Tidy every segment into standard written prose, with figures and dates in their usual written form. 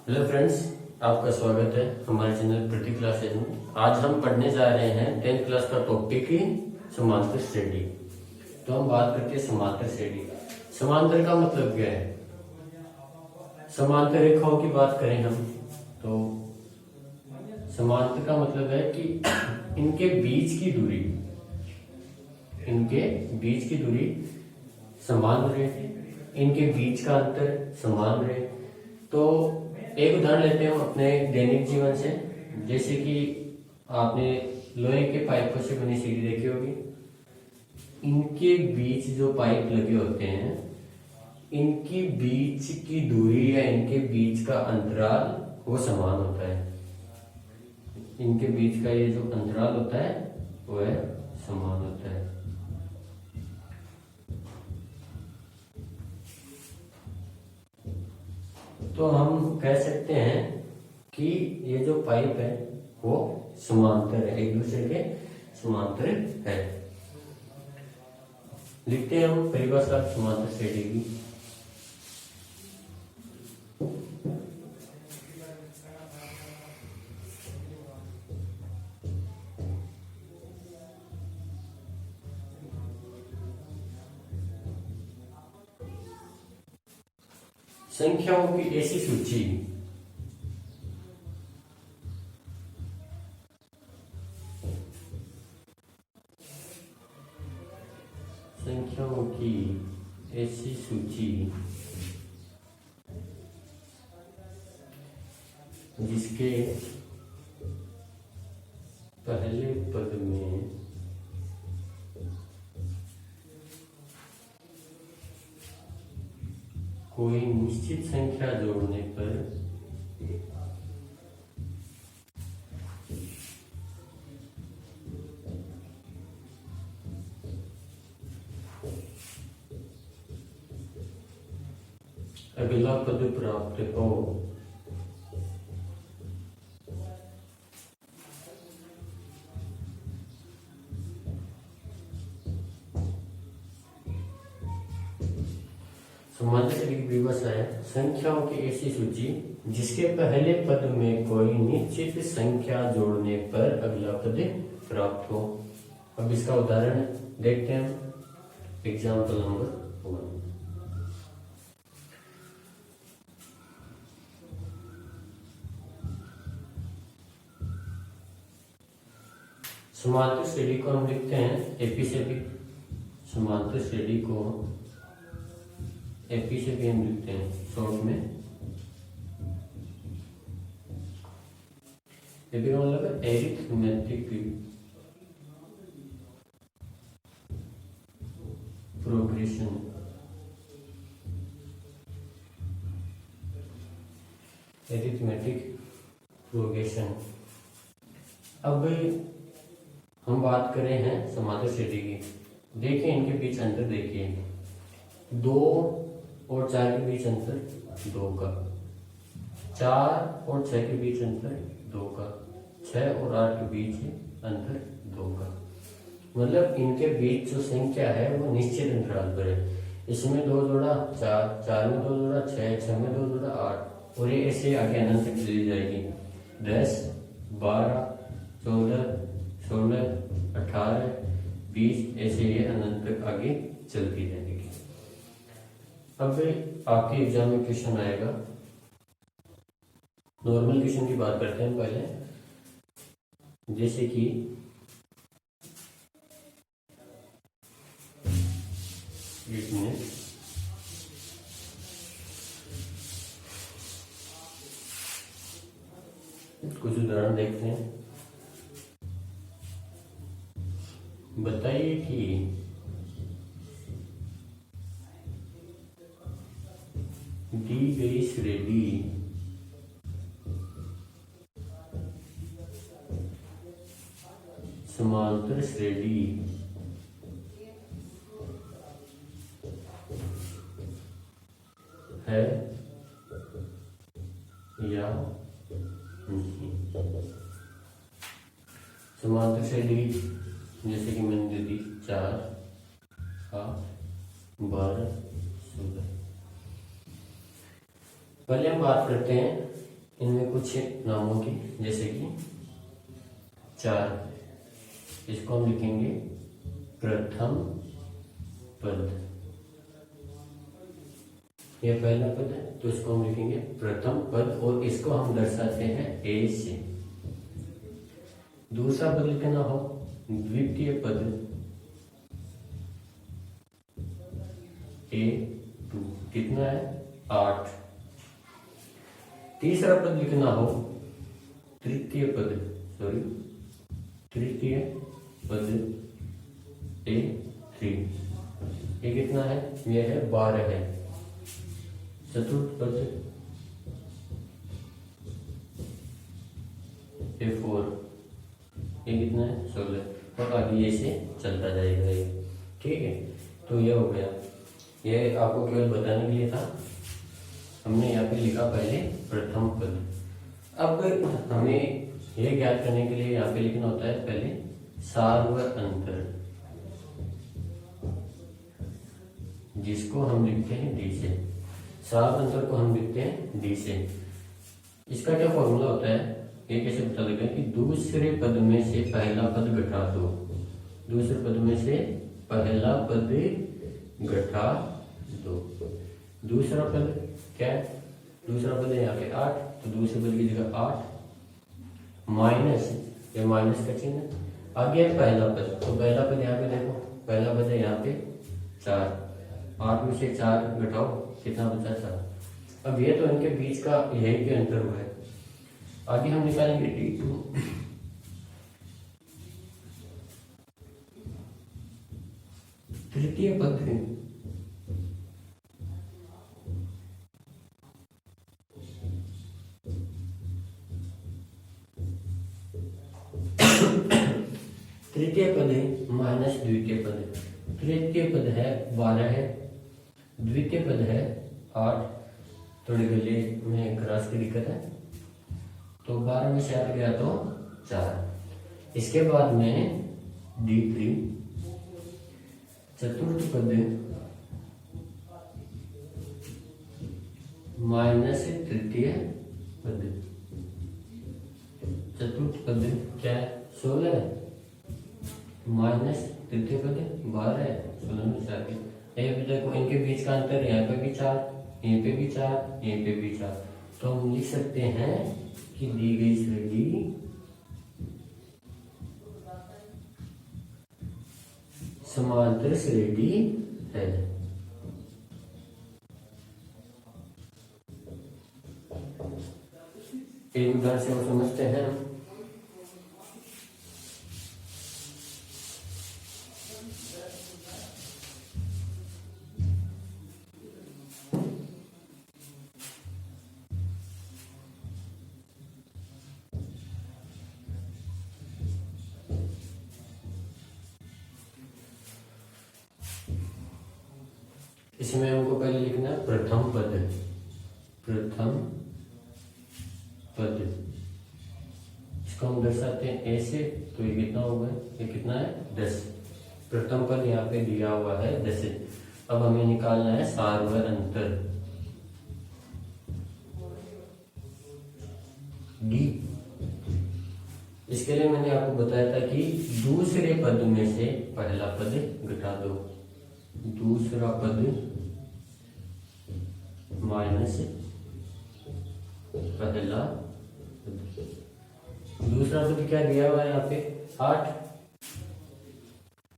Hello friends, आपका स्वागत है हमारे चैनल प्रति क्लासेज में। आज हम पढ़ने जा रहे हैं 10th क्लास का टॉपिक की समांतर श्रेणी। तो हम बात करते हैं समांतर श्रेणी। समांतर का मतलब क्या है? समांतर रेखाओं की बात करें हम तो समांतर का मतलब है कि इनके बीच की दूरी समान रहे, इनके बीच का अंतर समान रहे। तो एक उदाहरण लेते हैं हम अपने दैनिक जीवन से। जैसे कि आपने लोहे के पाइपों से बनी सीढ़ी देखी होगी। इनके बीच जो पाइप लगे होते हैं, इनके बीच की दूरी या इनके बीच का अंतराल वो समान होता है। इनके बीच का ये जो अंतराल होता है वह समान होता है। तो हम कह सकते हैं कि ये जो पाइप है वो समांतर है, एक दूसरे के समांतर है। लिखते हैं हम परिभाषा समांतर श्रेणी की। संख्याओं की ऐसी सूची जिसके पहले पद में कोई निश्चित संख्या जोड़ने पर अगला पद प्राप्त हो, समांतर श्रेणी की परिभाषा है संख्याओं की ऐसी सूची जिसके पहले पद में कोई निश्चित संख्या जोड़ने पर अगला पद प्राप्त हो। अब इसका उदाहरण देखते हैं। Example number 1। समांतर श्रेणी को हम लिखते हैं एपी से भी। समांतर श्रेणी को एपी से भी हम लिखते हैं शॉर्ट में। एपी का मतलब है एरिथमेटिक प्रोग्रेशन। Arithmetic progression. अब हम बात करें हैं समांतर श्रेणी की। देखिए इनके बीच अंतर देखिए, 2 और 4 के बीच अंतर 2 का, 4 और 6 के बीच अंतर 2 का, 6 और 8 के बीच अंतर 2 का। मतलब इनके बीच जो संख्या है वो निश्चित अंतराल पर है। इसमें 2 जोड़ा 4, 4 में 2 जोड़ा 6, 6 में 2 जोड़ा 8, और ये ऐसे आगे अनंत तक चली जाएगी। 10, 12, 14, 16, 18, 20, ऐसे ये अनंत तक आगे चलती जाएगी। अब आपके एग्जाम में क्वेश्चन आएगा, नॉर्मल क्वेश्चन की बात करते हैं पहले। जैसे कि एक मिनट, कुछ उदाहरण देखते हैं। बताइए कि दी गई श्रेणी समांतर श्रेणी है या नहीं। समांतर श्रेणी जैसे कि मैंने दे दी 4, 8, 12, 16। पहले हम बात करते हैं इनमें कुछ नामों की, जैसे कि 4, इसको हम लिखेंगे प्रथम पद। ये पहला पद है तो इसको हम लिखेंगे प्रथम पद, और इसको हम दर्शाते हैं ए से। दूसरा पद लिखना हो द्वितीय पद A2, कितना है 8। तीसरा पद लिखना हो तृतीय पद A3, ये कितना है, ये है 12 है। चतुर्थ पद A4, ये कितना है 16, और आगे ये से चलता जाएगा ये। ठीक है, तो ये हो गया। ये आपको केवल बताने के लिए था, हमने यहाँ पे लिखा पहले प्रथम पद। अब हमें यह ज्ञात करने के लिए यहाँ पे लिखना होता है पहले सार व अंतर, जिसको हम लिखते हैं डी से। सार अंतर को हम लिखते हैं डी से। इसका क्या फॉर्मूला होता है, ये कैसे पता लगेगा कि दूसरे पद में से पहला पद घटा दो। दूसरे पद में से पहला पद घटा दो। दूसरा पद क्या है, दूसरा पद है यहाँ पे 8, तो दूसरे पद की जगह 8 माइनस, ये माइनस का चिन्ह। आगे है पहला पद, तो पहला पद यहाँ पे देखो, पहला पद है यहाँ पे 4, 8 में से 4 घटाओ, कितना बचा 4। अब ये तो इनके बीच का यही के अंतर हुआ है। आगे हम निकालेंगे D2। तृतीय पद है तृतीय पद है माइनस द्वितीय पद। तृतीय पद है 12 है, द्वितीय पद है 8, थोड़ी गले में क्रॉस की दिक्कत है, तो 12 में से 8 गया तो 4। इसके बाद में D3 चतुर्थ पद माइनस तृतीय पद। चतुर्थ पद क्या है 16 है, माइनस तृतीय पद 12 है, 16 में से आगे। देखो इनके बीच का अंतर, यहाँ पे भी 4, यहीं पे भी 4, यहीं पे भी 4, तो हम लिख सकते हैं कि दी गई श्रेणी समांतर श्रेणी है। एक उदाहरण से हम समझते हैं। इसमें हमको पहले लिखना है प्रथम पद। प्रथम पद इसको हम दर्शाते हैं ऐसे, तो ये कितना होगा, ये कितना है 10। प्रथम पद यहाँ पे दिया हुआ है 10। अब हमें निकालना है सार व अंतर डी। इसके लिए मैंने आपको बताया था कि दूसरे पद में से पहला पद घटा दो। दूसरा पद माइनस पहला पद। दूसरा पद क्या दिया हुआ है यहाँ पे 8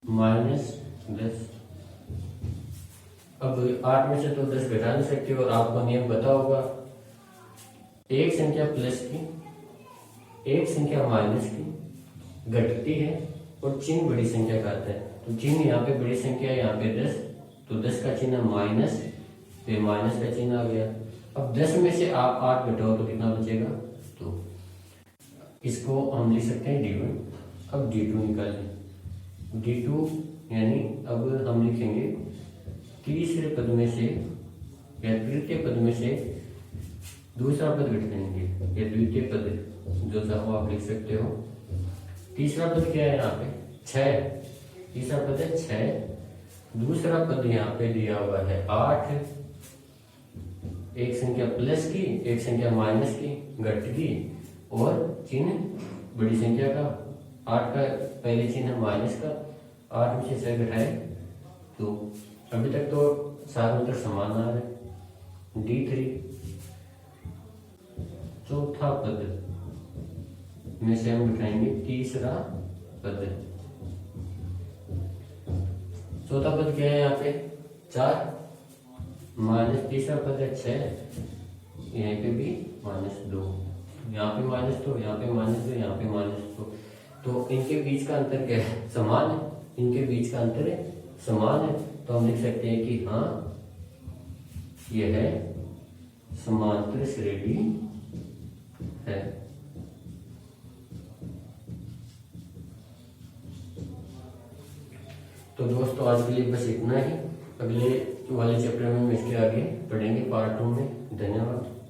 माइनस 10। अब 8 में से तो 10 घटा नहीं सकते, और आपको नियम पता होगा, एक संख्या प्लस की एक संख्या माइनस की घटती है और चिन्ह बड़ी संख्या का आता है। तो चिन्ह यहाँ पे बड़ी संख्या है, यहाँ पे 10, तो 10 का चिन्ह माइनस, तो माइनस का चिन्ह आ गया। अब 10 में से आप 8 घटाओ तो कितना बचेगा, तो इसको हम लिख सकते हैं D1। अब D2 निकालें। D2 यानी अब हम लिखेंगे तीसरे पद में से या तृतीय पद में से दूसरा पद घटाएंगे, या द्वितीय पद जो चाहो आप लिख सकते हो। तीसरा पद क्या है यहाँ पे 6, तीसरा पद है 6। दूसरा पद यहाँ पे दिया हुआ है 8 एक संख्या प्लस की, एक संख्या माइनस की घट की, और चिन्ह बड़ी संख्या का 8 का पहले चिन्ह माइनस का, 8 में से 6 घटाए 2। अभी तक तो सारे उत्तर समान आ रहे। D3 चौथा पद में से हम घटाएंगे तीसरा पद। चौथा पद क्या है यहाँ पे 4 माइनस तीसरा पद है 6, यहाँ पे भी -2, यहाँ पे -2, यहाँ पे -2, यहाँ पे -2। तो इनके बीच का अंतर क्या है, समान है। इनके बीच का अंतर है समान है, तो हम लिख सकते हैं कि हाँ यह है समांतर श्रेणी है। तो दोस्तों आज के लिए बस इतना ही। अगले वाले चैप्टर में हम इसके आगे पढ़ेंगे पार्ट 2 में। धन्यवाद।